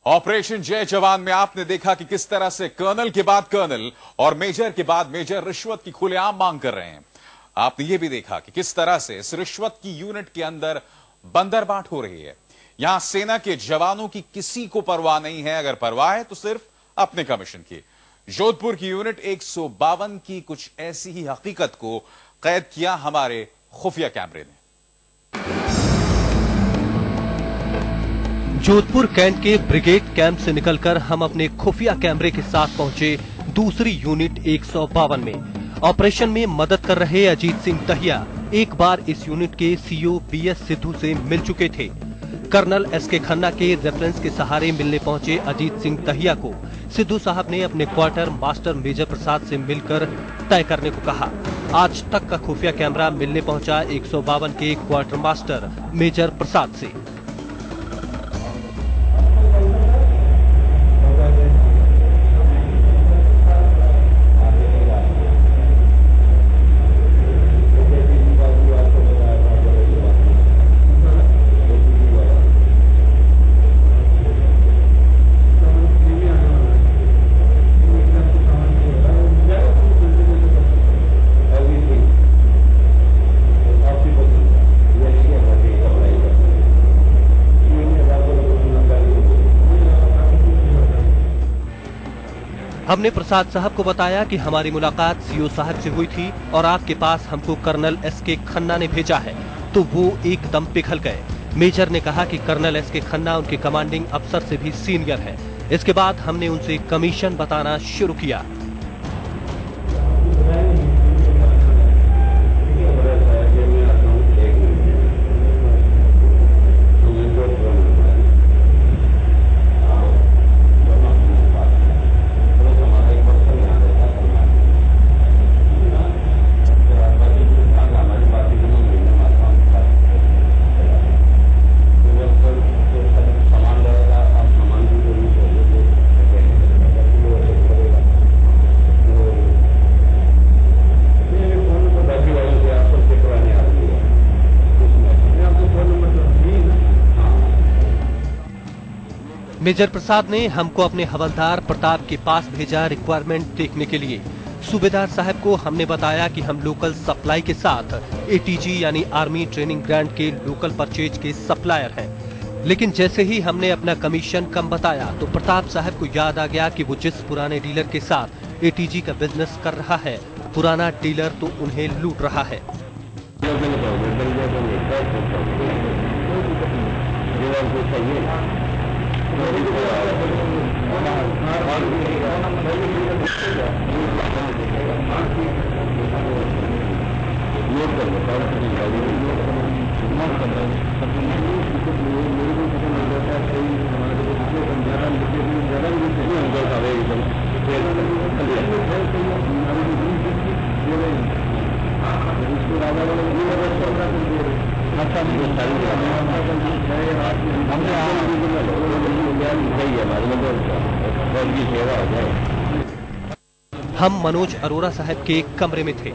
Operation जय जवान में आपने देखा कि किस तरह से कर्नल के बाद कर्नल और मेजर के बाद मेजर रिश्वत की खुलेआम मांग कर रहे हैं। आपने यह भी देखा कि किस तरह से इस रिश्वत की यूनिट के अंदर बंदरबांट हो रही है। यहां सेना के जवानों की किसी को परवाह नहीं है, अगर परवाह है तो सिर्फ अपने कमीशन की। जोधपुर की यूनिट 152 की कुछ ऐसी ही हकीकत को कैद किया हमारे खुफिया कैमरे ने। जोधपुर कैंट के ब्रिगेड कैंप से निकलकर हम अपने खुफिया कैमरे के साथ पहुंचे दूसरी यूनिट 152 में। ऑपरेशन में मदद कर रहे अजीत सिंह दहिया एक बार इस यूनिट के सीओ बीएस सिद्धू से मिल चुके थे। कर्नल एसके खन्ना के रेफरेंस के सहारे मिलने पहुंचे अजीत सिंह दहिया को सिद्धू साहब ने अपने क्वार्टर मास्टर मेजर प्रसाद से मिलकर तय करने को कहा। आज तक का खुफिया कैमरा मिलने पहुंचा 152 के क्वार्टर मास्टर मेजर प्रसाद से। हमने प्रसाद साहब को बताया कि हमारी मुलाकात सीओ साहब से हुई थी और आपके पास हमको कर्नल एसके खन्ना ने भेजा है, तो वो एकदम पिघल गए। मेजर ने कहा कि कर्नल एसके खन्ना उनके कमांडिंग अफसर से भी सीनियर है। इसके बाद हमने उनसे कमीशन बताना शुरू किया। मेजर प्रसाद ने हमको अपने हवलदार प्रताप के पास भेजा रिक्वायरमेंट देखने के लिए। सूबेदार साहब को हमने बताया कि हम लोकल सप्लाई के साथ एटीजी यानी आर्मी ट्रेनिंग ग्रांट के लोकल परचेज के सप्लायर हैं। लेकिन जैसे ही हमने अपना कमीशन कम बताया तो प्रताप साहब को याद आ गया कि वो जिस पुराने डीलर के साथ एटीजी का बिजनेस कर रहा है, पुराना डीलर तो उन्हें लूट रहा है। हम मनोज अरोरा साहब के कमरे में थे।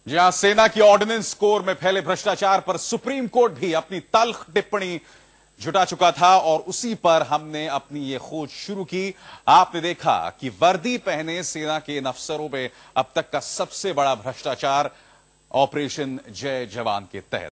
जहां सेना की ऑर्डिनेंस कोर में फैले भ्रष्टाचार पर सुप्रीम कोर्ट भी अपनी तल्ख टिप्पणी जुटा चुका था और उसी पर हमने अपनी ये खोज शुरू की। आपने देखा कि वर्दी पहने सेना के इन अफसरों में अब तक का सबसे बड़ा भ्रष्टाचार ऑपरेशन जय जवान के तहत।